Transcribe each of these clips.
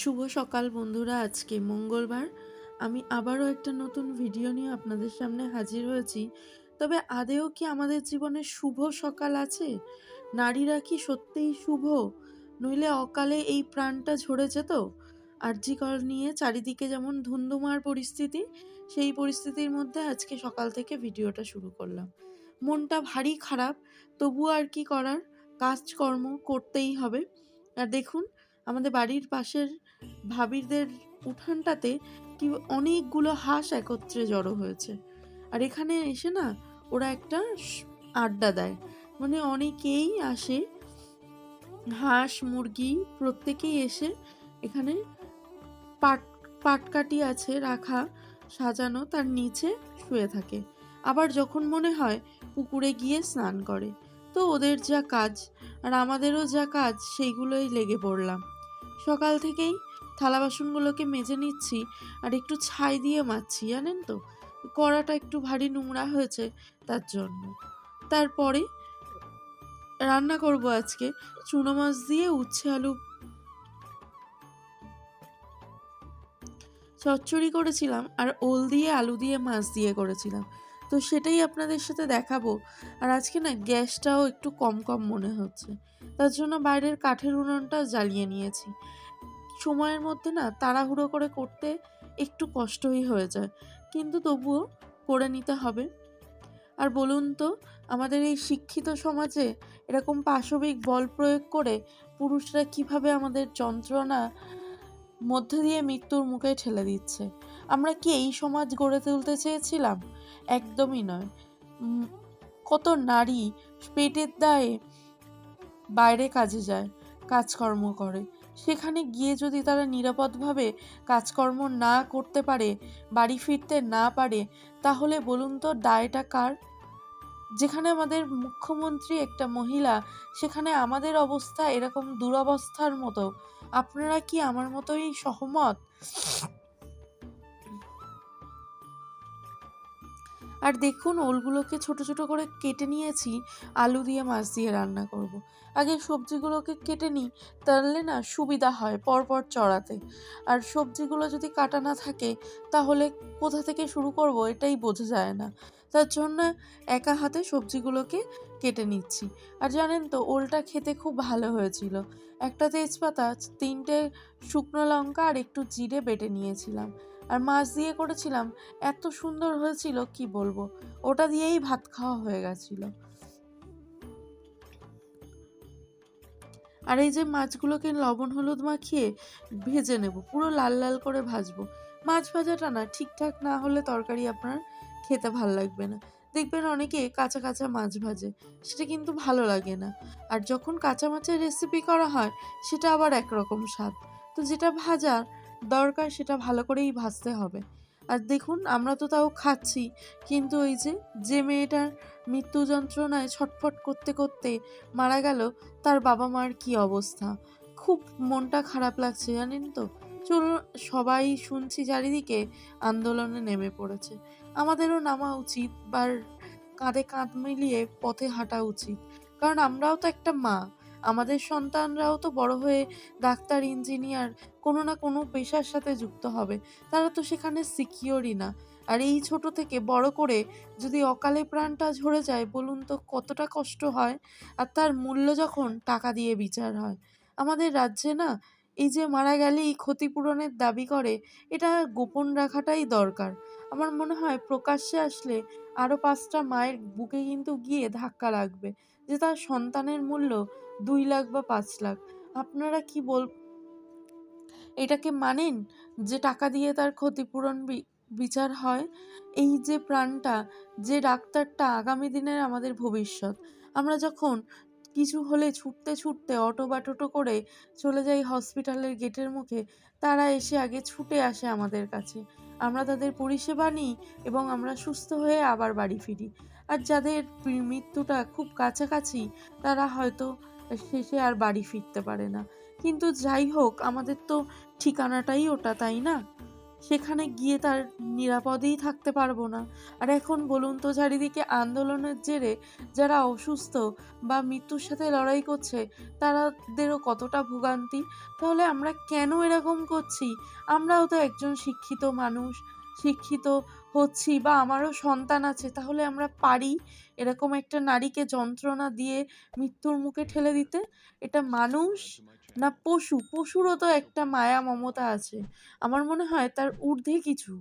শুভ সকাল বন্ধুরা। আজকে মঙ্গলবার। আমি আবারও একটা নতুন ভিডিও নিয়ে আপনাদের সামনে হাজির হয়েছি। তবে আদৌ কি আমাদের জীবনে শুভ সকাল আছে? নারীরা কি সত্যিই শুভ? নইলে অকালে এই প্রাণটা ঝরে যেত? আরজি কর নিয়ে চারিদিকে যেমন ধুন্ধুমার পরিস্থিতি, সেই পরিস্থিতির মধ্যে আজকে সকাল থেকে ভিডিওটা শুরু করলাম। মনটা ভারী খারাপ, তবুও আর কি করার, কাজকর্ম করতেই হবে। আর দেখুন, আমাদের বাড়ির পাশের ভাবিদের উঠানটাতে কি অনেকগুলো হাঁস একত্রে জড়ো হয়েছে। আর এখানে এসে না ওরা একটা আড্ডা দেয়। মানে অনেকেই আসে, হাঁস মুরগি প্রত্যেকেই এসে এখানে পাট পাটকাঠি আছে রাখা, সাজানো, তার নিচে শুয়ে থাকে। আবার যখন মনে হয় পুকুরে গিয়ে স্নান করে। তো ওদের যা কাজ আর আমাদেরও যা কাজ, সেইগুলোই লেগে পড়লাম। সকাল থেকেই থালা বাসনগুলোকে মেজে নিচ্ছি আর একটু ছাই দিয়ে মাজছি, জানেন তো, কড়াটা একটু ভারী নোংরা হয়েছে তার জন্য। তারপরে রান্না করব আজকে চুনো মাছ দিয়ে উচ্ছে আলু চচ্চড়ি করেছিলাম, আর ওল দিয়ে আলু দিয়ে মাছ দিয়ে করেছিলাম। তো সেটাই আপনাদের সাথে দেখাবো। আর আজকে না গ্যাসটাও একটু কম কম মনে হচ্ছে, তার জন্য বাইরের কাঠের উনুনটা জ্বালিয়ে নিয়েছি। সময়ের মধ্যে না তাড়াহুড়ো করে করতে একটু কষ্টই হয়ে যায়, কিন্তু তবুও করে নিতে হবে। আর বলুন তো, আমাদের এই শিক্ষিত সমাজে এরকম পাশবিক বল প্রয়োগ করে পুরুষরা কিভাবে আমাদের যন্ত্রণা মধ্যে দিয়ে মৃত্যুর মুখে ঠেলে দিচ্ছে। আমরা কি এই সমাজ গড়ে তুলতে চেয়েছিলাম? একদমই নয়। উম, কত নারী পেটের দায়ে বাইরে কাজে যায়, কাজকর্ম করে। সেখানে গিয়ে যদি তারা নিরাপদভাবে কাজকর্ম না করতে পারে, বাড়ি ফিরতে না পারে, তাহলে বলুন তো দায়টা কার? যেখানে আমাদের মুখ্যমন্ত্রী একটা মহিলা, সেখানে আমাদের অবস্থা এরকম দুরবস্থার মতো। আপনারা কি আমার মতোই সহমত? আর দেখুন, ওলগুলোকে ছোট ছোট করে কেটে নিয়েছি, আলু দিয়ে মাছ দিয়ে রান্না করব। আগে সবজিগুলোকে কেটে নিই, তাহলে না সুবিধা হয় পরপর চড়াতে। আর সবজিগুলো যদি কাটা না থাকে, তাহলে কোথা থেকে শুরু করব এটাই বোঝা যায় না। তার জন্য একা হাতে সবজিগুলোকে কেটে নিচ্ছি। আর জানেন তো, ওলটা খেতে খুব ভালো হয়েছিল। একটা তেজপাতা, 3টে শুকনো লঙ্কা আর একটু জিরে বেটে নিয়েছিলাম। আর মাছ দিয়ে করেছিলাম, এত সুন্দর হয়েছিল কি বলবো। ওটা দিয়েই ভাত খাওয়া হয়ে গেছিল। আর এই যে মাছগুলোকে লবণ হলুদ মাখিয়ে ভেজে নেব, পুরো লাল লাল করে ভাজবো। মাছ ভাজাটা না ঠিকঠাক না হলে তরকারি আপনার খেতে ভাল লাগবে না। দেখবেন অনেকে কাঁচা কাঁচা মাছ ভাজে, সেটা কিন্তু ভালো লাগে না। আর যখন কাঁচা মাছের রেসিপি করা হয়, সেটা আবার একরকম স্বাদ। তো যেটা ভাজার দরকার সেটা ভালো করেই ভাজতে হবে। আর দেখুন, আমরা তো তাও খাচ্ছি, কিন্তু ওই যে যে মেয়েটার মৃত্যু যন্ত্রণায় ছটফট করতে করতে মারা গেল, তার বাবা মার কি অবস্থা। খুব মনটা খারাপ লাগছে, জানেন তো। চলুন, সবাই শুনছি চারিদিকে আন্দোলনে নেমে পড়েছে, আমাদেরও নামা উচিত, বা কাঁধে কাঁধ মিলিয়ে পথে হাঁটা উচিত। কারণ আমরাও তো একটা মা, আমাদের সন্তানরাও তো বড় হয়ে ডাক্তার, ইঞ্জিনিয়ার, কোনো না কোনো পেশার সাথে যুক্ত হবে। তারা তো সেখানে সিকিওরই না। আর এই ছোট থেকে বড় করে যদি অকালে প্রাণটা ঝরে যায়, বলুন তো কতটা কষ্ট হয়। আর তার মূল্য যখন টাকা দিয়ে বিচার হয়। আমাদের রাজ্যে না এই যে মারা গেলেই ক্ষতিপূরণের দাবি করে, এটা গোপন রাখাটাই দরকার। আমার মনে হয় প্রকাশ্যে আসলে আরও 5টা মায়ের বুকে কিন্তু গিয়ে ধাক্কা লাগবে, যে তার সন্তানের মূল্য 2 লাখ বা 5 লাখ। আপনারা কি এটাকে মানেন যে টাকা দিয়ে তার ক্ষতিপূরণ বিচার হয়? এই যে প্রাণটা, যে ডাক্তারটা আগামী দিনের আমাদের ভবিষ্যৎ, আমরা যখন কিছু হলে ছুটতে ছুটতে অটো বা টোটো করে চলে যাই হসপিটালের গেটের মুখে, তারা এসে আগে ছুটে আসে আমাদের কাছে। আমরা তাদের পরিষেবা নিই এবং আমরা সুস্থ হয়ে আবার বাড়ি ফিরি। আর যাদের মৃত্যুটা খুব কাছাকাছি, তারা হয়তো শেষে আর বাড়ি ফিরতে পারে না। কিন্তু যাই হোক, আমাদের তো ঠিকানাটাই ওটা, তাই না? সেখানে গিয়ে তার নিরাপদেই থাকতে পারবো না। আর এখন বলুন তো, চারিদিকে আন্দোলনের জেরে যারা অসুস্থ বা মৃত্যুর সাথে লড়াই করছে তাদেরও কতটা ভোগান্তি। তাহলে আমরা কেন এরকম করছি? আমরাও তো একজন শিক্ষিত মানুষ, শিক্ষিত হচ্ছি বা আমারও সন্তান আছে, তাহলে আমরা পারি এরকম একটা নারীকে যন্ত্রণা দিয়ে মৃত্যুর মুখে ঠেলে দিতে? এটা মানুষ না পশু? পশুরও তো একটা মায়া মমতা আছে। আমার মনে হয় তার ঊর্ধ্বে কিছু।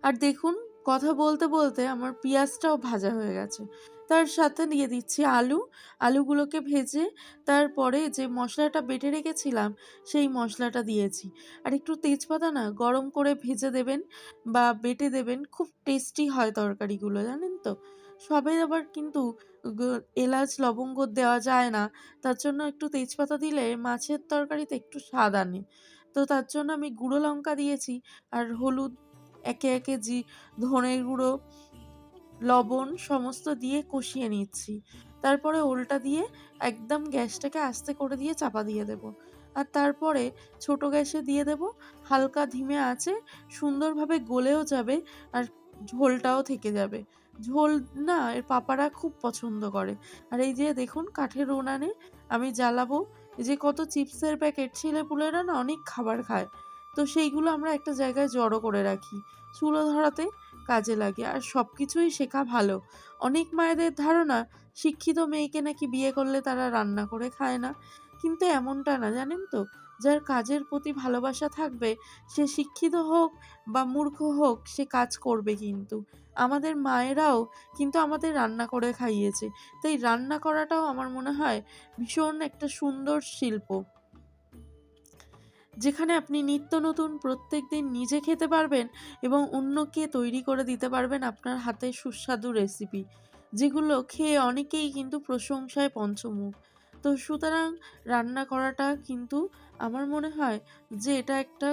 আর দেখুন, কথা বলতে বলতে আমার পেঁয়াজটাও ভাজা হয়ে গেছে। তার সাথে দিয়ে দিচ্ছি আলু। আলুগুলোকে ভেজে তারপরে যে মশলাটা বেটে রেখেছিলাম সেই মশলাটা দিয়েছি। আর একটু তেজপাতা না গরম করে ভেজে দেবেন বা বেটে দেবেন, খুব টেস্টি হয় তরকারিগুলো, জানেন তো? সবে আবার কিন্তু এলাচ লবঙ্গ দেওয়া যায় না। তার জন্য একটু তেজপাতা দিলে মাছের তরকারিতে একটু স্বাদ আনে। তো তার জন্য আমি গুঁড়ো লঙ্কা দিয়েছি আর হলুদ, একে একে ধনের গুঁড়ো, লবণ সমস্ত দিয়ে কষিয়ে নিচ্ছি। তারপরে ওলটা দিয়ে একদম গ্যাসটাকে আস্তে করে দিয়ে চাপা দিয়ে দেব। আর তারপরে ছোট গ্যাসে দিয়ে দেব, হালকা ধিমে আঁচে সুন্দরভাবে গলেও যাবে আর ঝোলটাও থেকে যাবে। ঝোল না এর পাপারা খুব পছন্দ করে। আর এই যে দেখুন কাঠের উনানে আমি জ্বালাবো। এই যে কত চিপসের প্যাকেট ছেলেপুলেরা না অনেক খাবার খায়। তো সেইগুলো আমরা একটা জায়গায় জড়ো করে রাখি। চুলো ধরাতে কাজে লাগে। আর সবকিছুই শেখা ভালো। অনেক মায়েদের ধারণা শিক্ষিত মেয়েকে নাকি বিয়ে করলে তারা রান্না করে খায় না। কিন্তু এমনটা না, জানেন তো? যার কাজের প্রতি ভালোবাসা থাকবে সে শিক্ষিত হোক বা মূর্খ হোক সে কাজ করবে কিন্তু। আমাদের মায়েরাও কিন্তু আমাদের রান্না করে খাইয়েছে। তাই রান্না করাটাও আমার মনে হয় ভীষণ একটা সুন্দর শিল্প। যেখানে আপনি নিত্য নতুন প্রত্যেকদিন নিজে খেতে পারবেন এবং অন্যকে তৈরি করে দিতে পারবেন আপনার হাতের সুস্বাদু রেসিপি, যেগুলো খেয়ে অনেকেই কিন্তু প্রশংসায় পঞ্চমুখ। তো সুতরাং রান্না করাটা কিন্তু আমার মনে হয় যে এটা একটা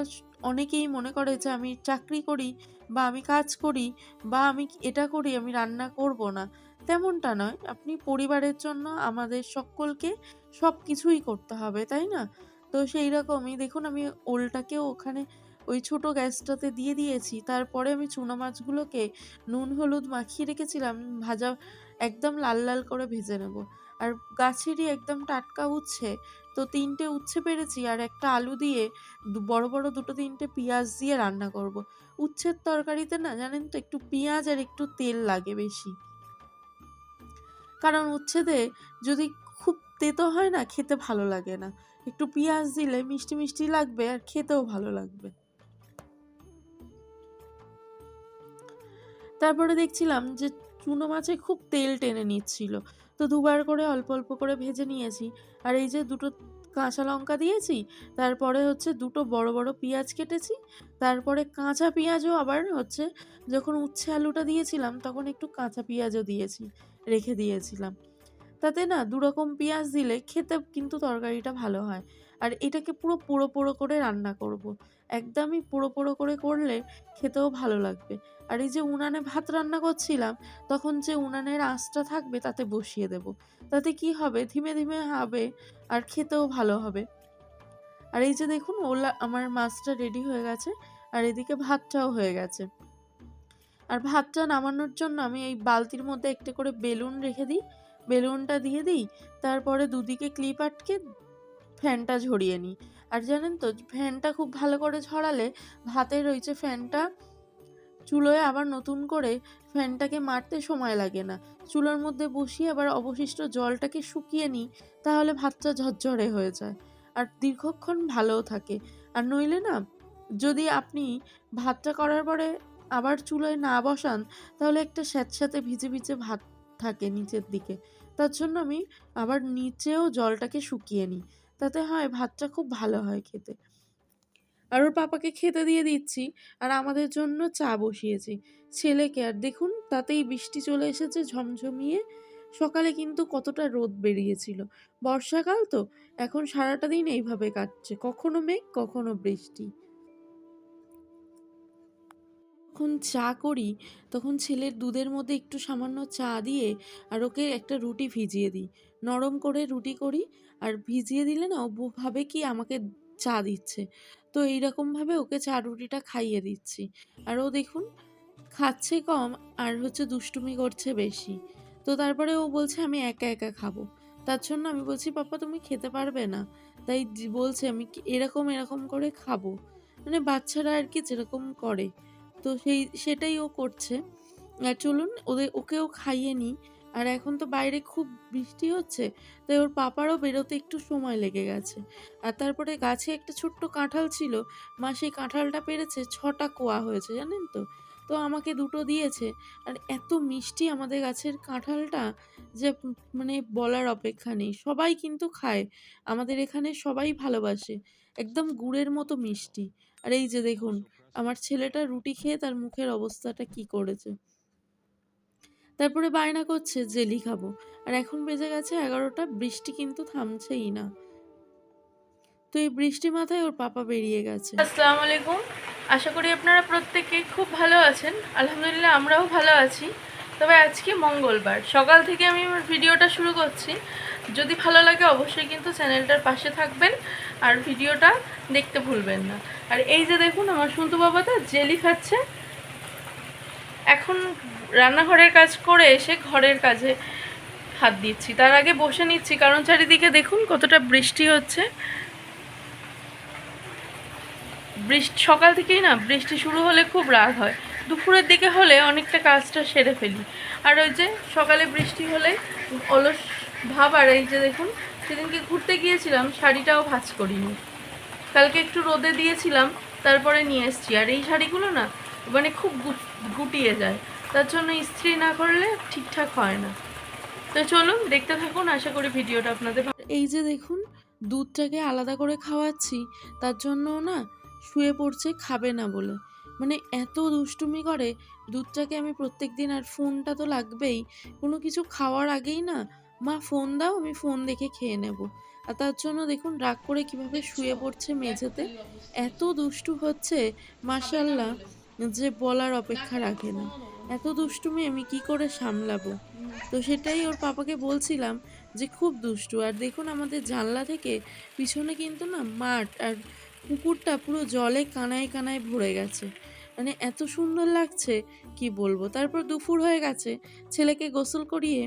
অনেকেই মনে করে যে আমি চাকরি করি বা আমি কাজ করি বা আমি এটা করি, আমি রান্না করব না। তেমনটা নয়, আপনি পরিবারের জন্য আমাদের সকলকে সব কিছুই করতে হবে, তাই না? তো সেই রকমই দেখুন আমি ওলটাকেও ওখানে ওই ছোট গ্যাসটাতে দিয়ে দিয়েছি। তারপরে আমি চুনা মাছগুলোকে নুন হলুদ মাখিয়ে রেখেছিলাম, ভাজা একদম লাল লাল করে ভেজে নেব। আর গাছেরই একদম টাটকা উচ্ছে, তো ৩ টে উচ্ছে পেড়েছি আর একটা আলু দিয়ে বড় বড় ২-৩ টে পেঁয়াজ দিয়ে রান্না করব। উচ্ছের তরকারিতে না জানেন তো একটু পেঁয়াজ আর একটু তেল লাগে বেশি। কারণ উচ্ছেদে যদি খুব তেতো হয় না খেতে ভালো লাগে না। একটু পেঁয়াজ দিলে মিষ্টি মিষ্টি লাগবে আর খেতেও ভালো লাগবে। তারপরে দেখছিলাম যে চুনো মাছে খুব তেল টেনে নিচ্ছিল। তো দুবার করে অল্প অল্প করে ভেজে নিয়েছি। আর এই যে দুটো কাঁচা লঙ্কা দিয়েছি, তারপরে হচ্ছে দুটো বড় বড় পেঁয়াজ কেটেছি, তারপরে কাঁচা পেঁয়াজও আবার হচ্ছে যখন উচ্ছে আলুটা দিয়েছিলাম তখন একটু কাঁচা পেঁয়াজও দিয়েছি, রেখে দিয়েছিলাম। তাতে না দুরকম পেঁয়াজ দিলে খেতে কিন্তু তরকারিটা ভালো হয়। আর এটাকে পুরো পোড়ো পোড়ো করে রান্না করব। একদমই পোড়ো পোড়ো করে করলে খেতেও ভালো লাগবে। আর এই যে উনানে ভাত রান্না করছিলাম তখন যে উনানের আঁচটা থাকবে তাতে বসিয়ে দেব। তাতে কি হবে, ধীমে ধীমে হবে আর খেতেও ভালো হবে। আর এই যে দেখুন আমার মাছটা রেডি হয়ে গেছে আর এদিকে ভাতটাও হয়ে গেছে। আর ভাতটা নামানোর জন্য আমি এই বালতির মধ্যে একটা করে বেলুন রেখে দিই। বেলুনটা দিয়ে দিই, তারপরে দুদিকে ক্লিপ আটকে ফ্যানটা ঝরিয়ে নিই। আর জানেন তো ফ্যানটা খুব ভালো করে ঝরালে ভাতের ওই যে ফ্যানটা চুলোয় আবার নতুন করে ফ্যানটাকে মারতে সময় লাগে না। চুলোর মধ্যে বসিয়ে আবার অবশিষ্ট জলটাকে শুকিয়ে নিই, তাহলে ভাতটা ঝরঝরে হয়ে যায় আর দীর্ঘক্ষণ ভালোও থাকে। আর নইলে না, যদি আপনি ভাতটা করার পরে আবার চুলোয় না বসান তাহলে একটা স্যাঁতস্যাঁতে ভিজে ভিজে ভাত থাকে নিচের দিকে। তার জন্য আমি আবার নিচেও জলটাকে শুকিয়ে নিই, তাতে হয় ভাতটা খুব ভালো হয় খেতে। আর ওর পাপাকে খেতে দিয়ে দিচ্ছি আর আমাদের জন্য চা বসিয়েছি ছেলেকে। আর দেখুন তাতেই বৃষ্টি চলে এসেছে ঝমঝমিয়ে। সকালে কিন্তু কতটা রোদ বেরিয়েছিল। বর্ষাকাল তো, এখন সারাটা দিন এইভাবে কাটছে, কখনো মেঘ কখনো বৃষ্টি। যখন চা করি তখন ছেলের দুধের মধ্যে একটু সামান্য চা দিয়ে আর ওকে একটা রুটি ভিজিয়ে দিই, নরম করে রুটি করি। আর ভিজিয়ে দিলে না ও ভাবে কি আমাকে চা দিচ্ছে। তো এইরকমভাবে ওকে চা রুটিটা খাইয়ে দিচ্ছি। আর ও দেখুন খাচ্ছে কম আর হচ্ছে দুষ্টুমি করছে বেশি। তো তারপরে ও বলছে আমি একা, একা খাবো। তার জন্য আমি বলছি, "পাপা তুমি খেতে পারবে না?" তাই বলছে আমি কি এরকম, এরকম করে খাবো। মানে বাচ্চারা আরকি যেরকম করে। তো সেটাই ও করছে। আর চলুন ওকেও খাইয়ে নিই। আর এখন তো বাইরে খুব বৃষ্টি হচ্ছে। তাই ওর পাপারও বেরোতে একটু সময় লেগে গেছে। আর তারপরে গাছে একটা ছোট্ট কাঁঠাল ছিল। মা সেই কাঁঠালটা পেড়েছে ৬ টা কোয়া হয়েছে জানেন তো? তো আমাকে ২ টো দিয়েছে। আর এত মিষ্টি আমাদের গাছের কাঁঠালটা যে মানে বলার অপেক্ষা নেই। সবাই কিন্তু খায়। আমাদের এখানে সবাই ভালোবাসে। একদম গুড়ের মতো মিষ্টি। আর এই যে দেখুন আমার ছেলেটা রুটি খেয়ে তার মুখের অবস্থাটা কি করেছে। তারপরে বায়না করছে জেলি খাবো। আর এখন বেজে গেছে ১১টা, বৃষ্টি কিন্তু থামছেই না। তো এই বৃষ্টি মাথায় ওর পাপা বেরিয়ে গেছে। আসসালামু আলাইকুম। আশা করি আপনারা প্রত্যেকে খুব ভালো আছেন। আলহামদুলিল্লাহ আমরাও ভালো আছি। তবে আজকে মঙ্গলবার সকাল থেকে আমি আমার ভিডিওটা শুরু করছি। যদি ভালো লাগে অবশ্যই কিন্তু চ্যানেলটার পাশে থাকবেন আর ভিডিওটা দেখতে ভুলবেন না। আর এই যে দেখুন আমার সন্তু বাবাটা জেলি খাচ্ছে। এখন রান্নাঘরের কাজ করে এসে ঘরের কাজে হাত দিচ্ছি, তার আগে বসে নিচ্ছি কারণ চারিদিকে দেখুন কতটা বৃষ্টি হচ্ছে। সকাল থেকেই না বৃষ্টি শুরু হলে খুব রাগ হয়, দুপুরের দিকে হলে অনেকটা কাজটা সেরে ফেলি। আর ওই যে সকালে বৃষ্টি হলে অলস ভাব। আর এই যে দেখুন সেদিনকে ঘুরতে গিয়েছিলাম, শাড়িটাও ভাঁজ করিনি, কালকে একটু রোদে দিয়েছিলাম তারপরে নিয়ে এসছি। আর এই শাড়িগুলো না মানে খুব গুটিয়ে যায়, তার জন্য ইস্ত্রি না করলে ঠিকঠাক হয় না। তো চলুন দেখতে থাকুন, আশা করি ভিডিওটা আপনাদের এই যে দেখুন দুধটাকে আলাদা করে খাওয়াচ্ছি, তার জন্য না শুয়ে পড়ছে খাবে না বলে। মানে এত দুষ্টুমি করে, দুধটাকে আমি প্রত্যেকদিন, আর ফোনটা তো লাগবেই। কোনো কিছু খাওয়ার আগেই না, মা ফোন দাও আমি ফোন দেখে খেয়ে নেব। আর তার জন্য দেখুন রাগ করে কিভাবে শুয়ে পড়ছে মেঝেতে। এত দুষ্টু হচ্ছে মাশাআল্লাহ, যে বলার অপেক্ষা রাখে না। এত দুষ্টুমি আমি কি করে সামলাবো? তো সেটাই ওর পাপাকে বলছিলাম যে খুব দুষ্টু। আর দেখুন আমাদের জানলা থেকে পিছনে কিন্তু না মাঠ, আর পুকুরটা পুরো জলে কানায় কানায় ভরে গেছে। মানে এত সুন্দর লাগছে কি বলবো। তারপর দুপুর হয়ে গেছে, ছেলেকে গোসল করিয়ে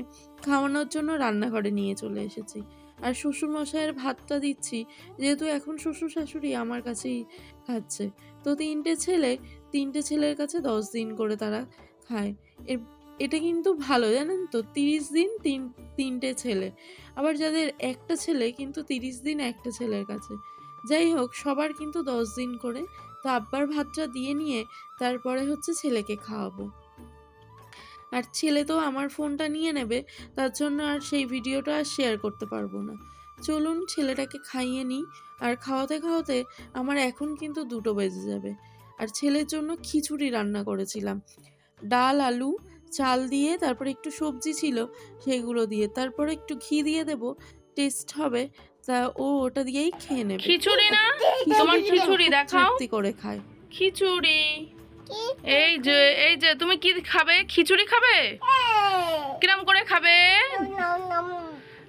খাওয়ানোর জন্য রান্নাঘরে নিয়ে চলে এসেছি। আর শ্বশুরমশাইয়ের ভাতটা দিচ্ছি, যেহেতু এখন শ্বশুর শাশুড়ি আমার কাছেই খাচ্ছে। তো ৩ টে ছেলে, ৩ টে ছেলের কাছে ১০ দিন করে তারা খায়। এর এটা কিন্তু ভালো জানেন তো, ৩০ দিন ৩টে ছেলে। আবার যাদের একটা ছেলে কিন্তু ৩০ দিন একটা ছেলের কাছে। যাই হোক সবার কিন্তু ১০ দিন করে। তো আব্বার ভাতটা দিয়ে নিয়ে তারপরে হচ্ছে ছেলেকে খাওয়াবো। আর ছেলে তো আমার ফোনটা নিয়ে নেবে, তার জন্য আর সেই ভিডিওটা আর শেয়ার করতে পারবো না। চলুন ছেলেটাকে খাইয়ে নিই। আর খাওয়াতে, খাওয়াতে আমার এখন কিন্তু ২টো বেজে যাবে। আর ছেলের জন্য খিচুড়ি রান্না করেছিলাম। ডাল, আলু, চাল দিয়ে, তারপরে একটু সবজি ছিল সেগুলো দিয়ে। তারপরে একটু ঘি দিয়ে দেবো, টেস্ট হবে। তা ও ওটা দিয়েই খেয়ে নেবে। খিচুড়ি আর না, তোমার খিচুড়িটা না ও খিচুড়ি খুব দেখাও। তৃপ্তি করে খায়। খিচুড়ি, এই যে এই যে তুমি কি খাবে? খিচুড়ি খাবে? কিরম করে খাবে?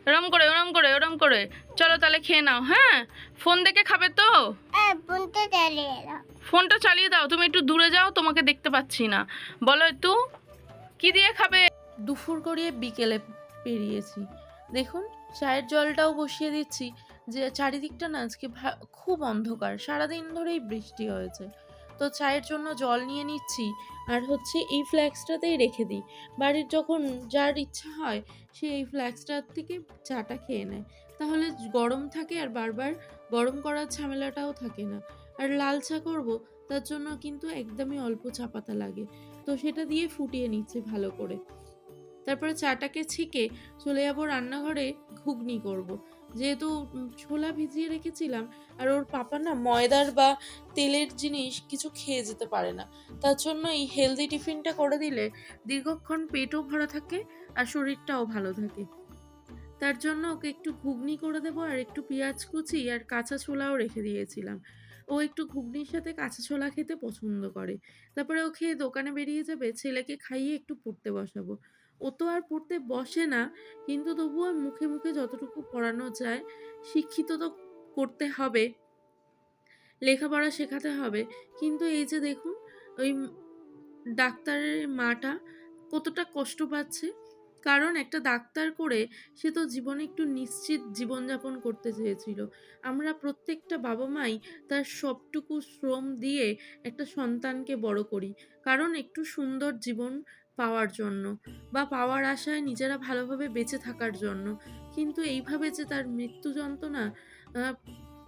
ওরম করে ওরম করে ওরম করে। চলো তাহলে খেয়ে নাও। হ্যাঁ, ফোন দেখে খাবে তো? ফোনটা চালিয়ে দাও, তুমি একটু দূরে যাও, তোমাকে দেখতে পাচ্ছি না। বলো একটু কি দিয়ে খাবে? দুপুর গড়িয়ে বিকেলে পেরিয়েছি। দেখুন চায়ের জলটাও বসিয়ে দিচ্ছি। যে চারিদিকটা না আজকে খুব অন্ধকার। সারাদিন ধরেই বৃষ্টি হয়েছে। তো চায়ের জন্য জল নিয়ে নিচ্ছি। আর হচ্ছে এই ফ্ল্যাক্সটাতেই রেখে দিই। বাড়ির যখন যার ইচ্ছা হয় সে এই ফ্ল্যাক্সটার থেকে চাটা খেয়ে নেয়। তাহলে গরম থাকে আর বারবার গরম করার ঝামেলাটাও থাকে না। আর লাল চা করবো, তার জন্য কিন্তু একদমই অল্প চা পাতা লাগে। তো সেটা দিয়ে ফুটিয়ে নিচ্ছি ভালো করে। তারপরে চাটাকে ছেঁকে চলে যাবো রান্নাঘরে, ঘুগনি করব। যেহেতু ছোলা ভিজিয়ে রেখেছিলাম, আর ওর পাপা না ময়দার বা তেলের জিনিস কিছু খেয়ে যেতে পারে না। তার জন্য এই হেলদি টিফিনটা করে দিলে দীর্ঘক্ষণ পেটও ভরা থাকে আর শরীরটাও ভালো থাকে। তার জন্য ওকে একটু ঘুগনি করে দেবো, আর একটু পেঁয়াজ কুচি আর কাঁচা ছোলাও রেখে দিয়েছিলাম। ও একটু ঘুগনির সাথে কাঁচা ছোলা খেতে পছন্দ করে। তারপরে ও খেয়ে দোকানে বেরিয়ে যাবে, ছেলেকে খাইয়ে একটু পড়তে বসাবো। ও তো আর পড়তে বসে না, কিন্তু তবুও মুখে মুখে যতটুকু পড়ানো যায়, শিক্ষিত তো করতে হবে। লেখাপড়া শেখাতে হবে। কিন্তু এই যে দেখুন ওই ডাক্তারের মাটা কতটা কষ্ট পাচ্ছে। কারণ একটা ডাক্তার করে সে তো জীবনে একটু নিশ্চিত জীবনযাপন করতে চেয়েছিল। আমরা প্রত্যেকটা বাবা-মাই তার সবটুকু শ্রম দিয়ে একটা সন্তানকে বড় করি। কারণ একটু সুন্দর জীবন পাওয়ার জন্য বা পাওয়ার আশায় নিজেরা ভালোভাবে বেঁচে থাকার জন্য। কিন্তু এইভাবে যে তার মৃত্যু যন্ত্রণা আ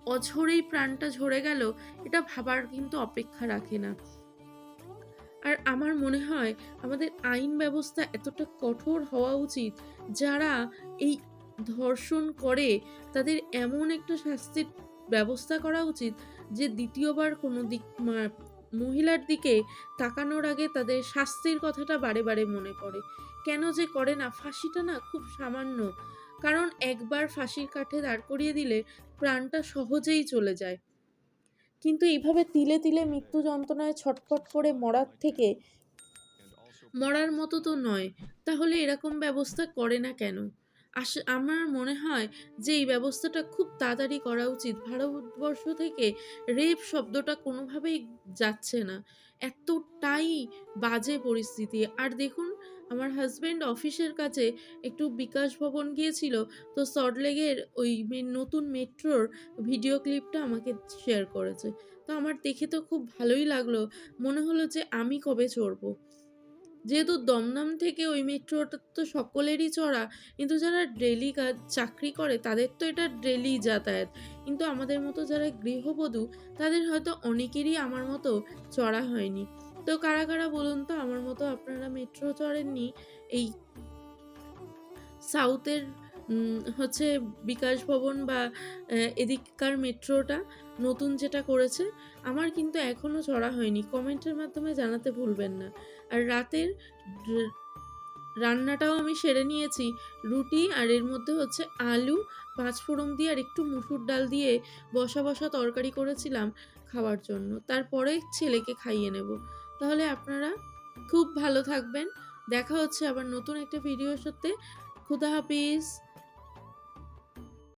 অঝোরেই প্রাণটা ঝরে গেল, এটা ভাবার কিন্তু অপেক্ষা রাখে না। আর আমার মনে হয় আমাদের আইন ব্যবস্থা এতটা কঠোর হওয়া উচিত, যারা এই ধর্ষণ করে তাদের এমন একটা শাস্তির ব্যবস্থা করা উচিত যে দ্বিতীয়বার কোনো মহিলার দিকে তাকানোর আগে তাদের শাস্তির কথাটা বারে, বারে মনে পড়ে। কেন যে করে না? ফাঁসিটা না খুব সামান্য। কারণ একবার ফাঁসির কাঠে দাঁড় করিয়ে দিলে প্রাণটা সহজেই চলে যায়। কিন্তু এইভাবে তিলে, তিলে মৃত্যু যন্ত্রণায় ছটফট করে মরার থেকে মরার মতো তো নয়। তাহলে এরকম ব্যবস্থা করে না কেন? আমার মনে হয় যে এই ব্যবস্থাটা খুব তাড়াতাড়ি করা উচিত। ভারতবর্ষ থেকে রেপ শব্দটা কোনোভাবেই যাচ্ছে না। এতটাই বাজে পরিস্থিতি। আর দেখুন আমার হাসব্যান্ড অফিসের কাছে একটু বিকাশ ভবন গিয়েছিল। তো সল্টলেকের ওই নতুন মেট্রোর ভিডিও ক্লিপটা আমাকে শেয়ার করেছে। তো আমার দেখে তো খুব ভালোই লাগলো। মনে হলো যে আমি কবে চড়বো? যেহেতু দমদম থেকে ওই মেট্রোটা তো সকলেরই চড়া, কিন্তু যারা ডেইলি চাকরি করে তাদের তো এটা ডেইলি যাতায়াত। কিন্তু আমাদের মতো যারা গৃহবধূ তাদের হয়তো অনেকেরই আমার মতো চড়া হয়নি। তো কারা, কারা বলুন তো আমার মতো আপনারা মেট্রো চড়েননি? এই সাউথের হচ্ছে বিকাশ ভবন বা এদিককার মেট্রোটা নতুন যেটা করেছে, আমার কিন্তু এখনো চড়া হয়নি। কমেন্টের মাধ্যমে জানাতে ভুলবেন না। আর রাতের র রান্নাটাও আমি সেরে নিয়েছি। রুটি আর এর মধ্যে হচ্ছে আলু, পাঁচফোড়ন দিয়ে আর একটু মুসুর ডাল দিয়ে বসা, বসা তরকারি করেছিলাম খাওয়ার জন্য। তারপরে ছেলেকে খাইয়ে নেব। তাহলে আপনারা খুব ভালো থাকবেন। দেখা হচ্ছে আবার নতুন একটা ভিডিওর সাথে। খুদা হাফিজ।